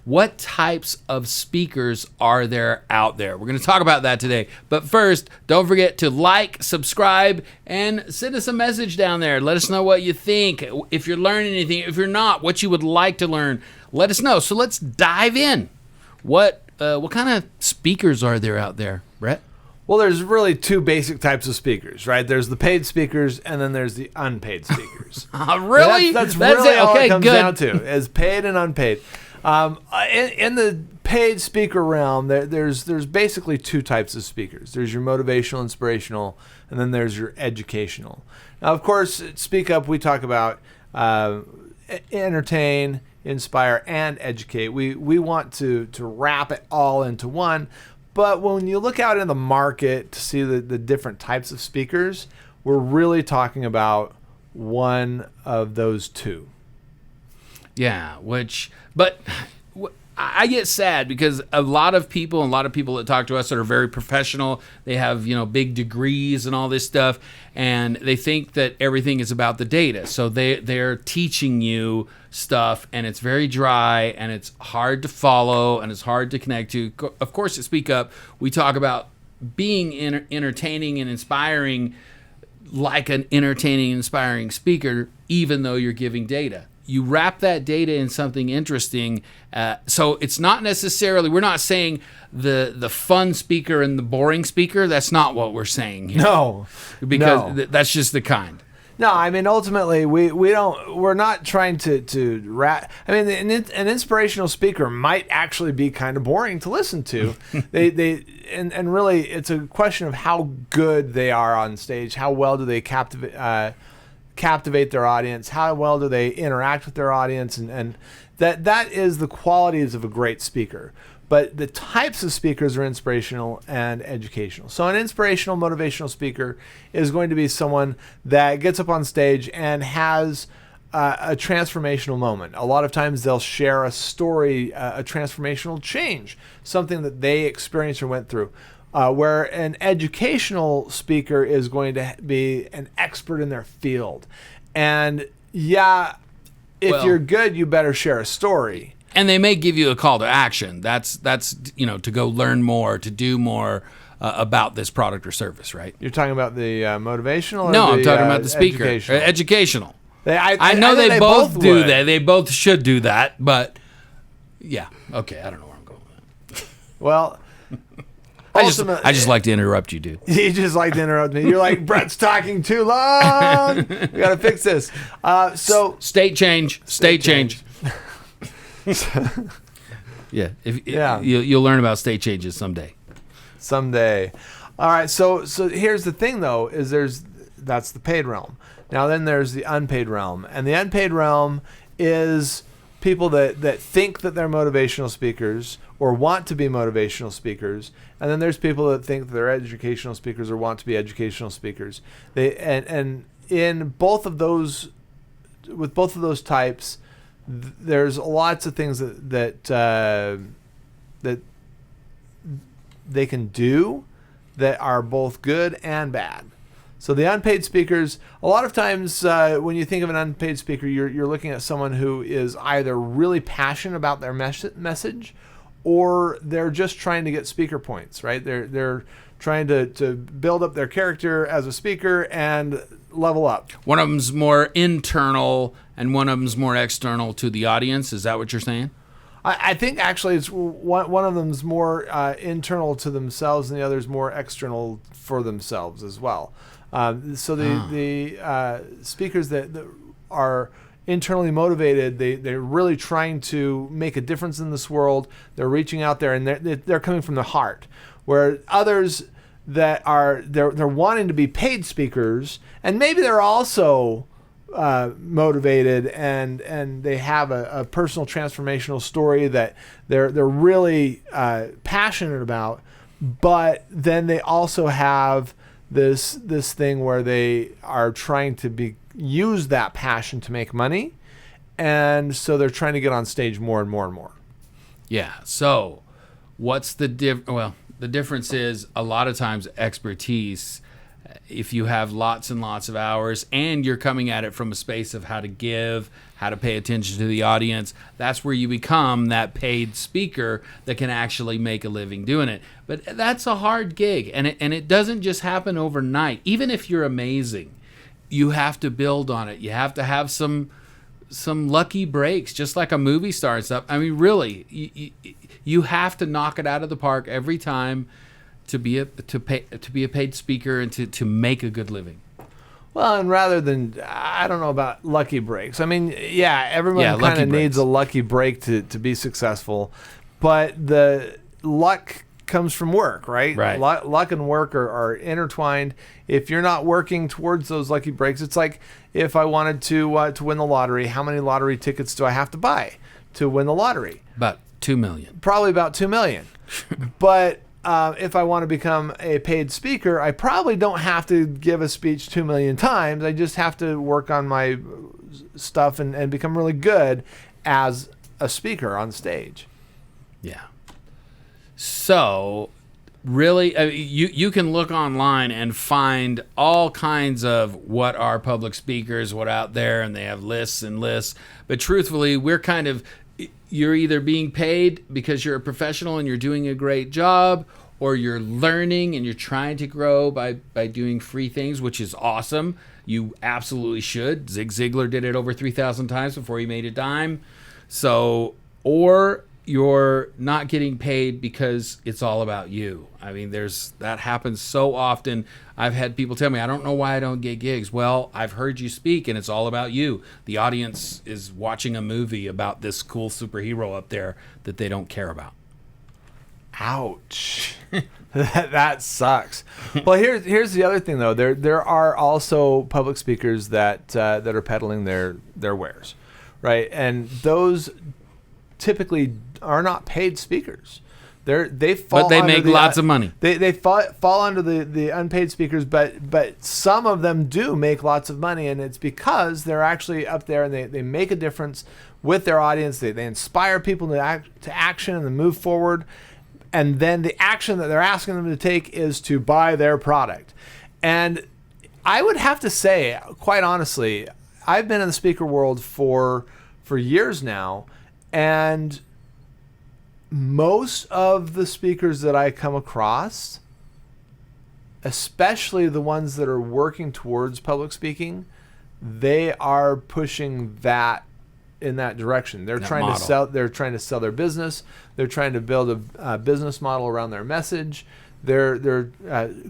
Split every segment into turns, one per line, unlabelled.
What types of speakers are there out there? We're going to talk about that today. But first, don't forget to like, subscribe, and send us a message down there. Let us know what you think. If you're learning anything, if you're not, what you would like to learn, let us know. So let's dive in. What kind of speakers are there out there, Brett?
Well, there's really two basic types of speakers, right? There's the paid speakers, and then there's the unpaid speakers.
Really?
That's really all
okay,
it comes
good.
down to, is paid and unpaid. In the paid speaker realm, there's basically two types of speakers. There's your motivational, inspirational, and then there's your educational. Now, of course, at SpeakUp, we talk about entertain, inspire, and educate. We want to wrap it all into one. But when you look out in the market to see the different types of speakers, we're really talking about one of those two.
Yeah, but I get sad because a lot of people that talk to us that are very professional, they have, big degrees and all this stuff, and they think that everything is about the data. So they're teaching you stuff, and it's very dry, and it's hard to follow, and it's hard to connect to. Of course, at SpeakUp, we talk about being entertaining and inspiring like an entertaining, inspiring speaker, even though you're giving data. You wrap that data in something interesting. So it's not necessarily, we're not saying the fun speaker and the boring speaker. That's not what we're saying here.
No.
Because that's just the kind.
No, I mean, ultimately, we're not trying to wrap. I mean, an inspirational speaker might actually be kind of boring to listen to. And really, it's a question of how good they are on stage. How well do they captivate their audience? How well do they interact with their audience? And that is the qualities of a great speaker. But the types of speakers are inspirational and educational. So an inspirational, motivational speaker is going to be someone that gets up on stage and has a transformational moment. A lot of times they'll share a story, a transformational change, something that they experienced or went through. Where an educational speaker is going to be an expert in their field. And if you're good, you better share a story.
And they may give you a call to action. That's to go learn more, to do more about this product or service, right?
You're talking about the motivational?
No,
or
I'm talking about the speaker. Educational. I know they both do that. They both should do that, but yeah. Okay, I don't know where I'm going with that.
Well,
I just like to interrupt you, dude.
You just like to interrupt me. You're like, Brett's talking too long. We got to fix this. So
state change. Yeah, you'll learn about state changes someday.
All right. So here's the thing, though, is that's the paid realm. Now then there's the unpaid realm, and the unpaid realm is people that think that they're motivational speakers or want to be motivational speakers, and then there's people that think that they're educational speakers or want to be educational speakers. And in both of those, with both of those types, there's lots of things that they can do that are both good and bad. So the unpaid speakers, a lot of times when you think of an unpaid speaker, you're looking at someone who is either really passionate about their message, or they're just trying to get speaker points, right? They're trying to build up their character as a speaker and level up.
One of them's more internal and one of them's more external to the audience. Is that what you're saying?
I think actually it's one of them's more internal to themselves and the other's more external for themselves as well. So the speakers that are internally motivated, they're really trying to make a difference in this world. They're reaching out there and they're coming from the heart. Where others that are they're wanting to be paid speakers, and maybe they're also motivated and they have a personal transformational story that they're really passionate about, but then they also have this thing where they are trying to use that passion to make money, and so they're trying to get on stage more and more and more.
Yeah. So what's the the difference is a lot of times expertise if you have lots and lots of hours and you're coming at it from a space of how to give, how to pay attention to the audience, that's where you become that paid speaker that can actually make a living doing it. But that's a hard gig, and it doesn't just happen overnight. Even if you're amazing, you have to build on it. You have to have some lucky breaks, just like a movie star and stuff. I mean, really, you have to knock it out of the park every time to be a paid speaker and to make a good living.
Well, and rather than, I don't know about lucky breaks. I mean, yeah, everyone kind of needs a lucky break to be successful, but the luck comes from work, right?
Right.
Luck and work are intertwined. If you're not working towards those lucky breaks, it's like if I wanted to win the lottery, how many lottery tickets do I have to buy to win the lottery?
About 2 million.
Probably about 2 million. But if I want to become a paid speaker, I probably don't have to give a speech 2 million times. I just have to work on my stuff and become really good as a speaker on stage.
Yeah. So, really, you can look online and find all kinds of what are public speakers, what out there, and they have lists and lists. But truthfully, you're either being paid because you're a professional and you're doing a great job, or you're learning and you're trying to grow by doing free things, which is awesome. You absolutely should. Zig Ziglar did it over 3,000 times before he made a dime. So, or you're not getting paid because it's all about you. I mean, that happens so often. I've had people tell me, I don't know why I don't get gigs. Well, I've heard you speak and it's all about you. The audience is watching a movie about this cool superhero up there that they don't care about.
Ouch. That sucks. Well, here's the other thing though. There are also public speakers that are peddling their wares, right? And those typically are not paid speakers. They fall.
But they make lots of money.
They fall under the unpaid speakers, but some of them do make lots of money, and it's because they're actually up there and they make a difference with their audience. They inspire people to action and to move forward, and then the action that they're asking them to take is to buy their product. And I would have to say, quite honestly, I've been in the speaker world for years now. And most of the speakers that I come across, especially the ones that are working towards public speaking, they are pushing that in that direction. They're trying to sell. They're trying to sell their business. They're trying to build a business model around their message. They're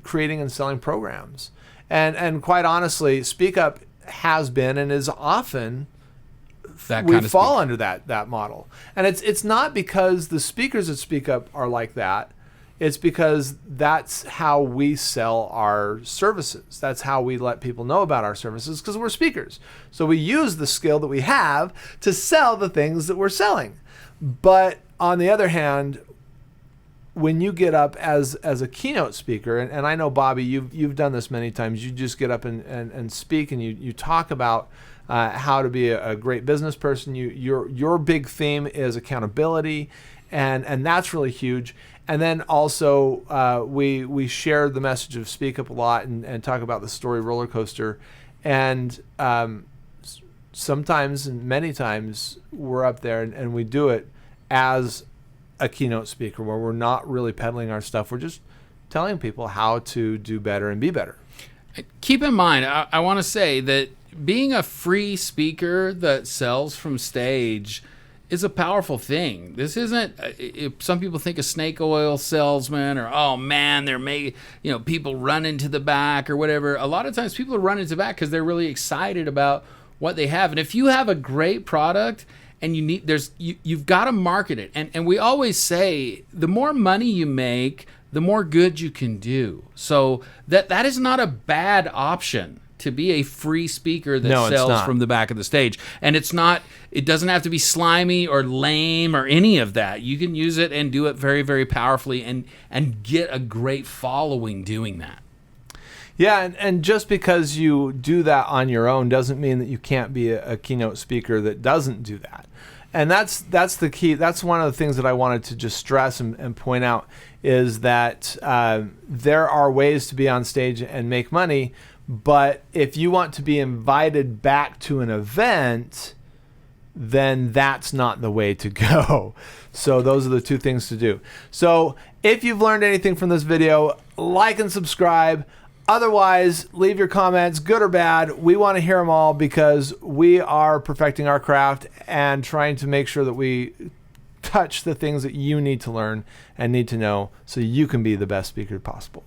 creating and selling programs. And quite honestly, SpeakUp has been and is often. We fall under that model, and it's not because the speakers at SpeakUp are like that. It's because that's how we sell our services. That's how we let people know about our services, because we're speakers. So we use the skill that we have to sell the things that we're selling. But on the other hand, when you get up as a keynote speaker, and I know, Bobby, you've done this many times. You just get up and speak, and you talk about how to be a great business person. Your big theme is accountability, and that's really huge. And then also we share the message of SpeakUp a lot and talk about the story roller coaster. And sometimes and many times we're up there and we do it as a keynote speaker, where we're not really peddling our stuff. We're just telling people how to do better and be better.
Keep in mind, I want to say that being a free speaker that sells from stage is a powerful thing. This isn't, some people think a snake oil salesman, or, oh man, they're making, people run into the back or whatever. A lot of times people are running to the back because they're really excited about what they have. And if you have a great product and you've got to market it. And we always say, the more money you make, the more good you can do. So that is not a bad option, to be a free speaker that sells from the back of the stage. And it doesn't have to be slimy or lame or any of that. You can use it and do it very, very powerfully and get a great following doing that.
Yeah, and just because you do that on your own doesn't mean that you can't be a keynote speaker that doesn't do that. And that's the key. That's one of the things that I wanted to just stress and point out is that there are ways to be on stage and make money, but if you want to be invited back to an event, then that's not the way to go. So those are the two things to do. So if you've learned anything from this video, like and subscribe. Otherwise, leave your comments, good or bad. We want to hear them all because we are perfecting our craft and trying to make sure that we touch the things that you need to learn and need to know so you can be the best speaker possible.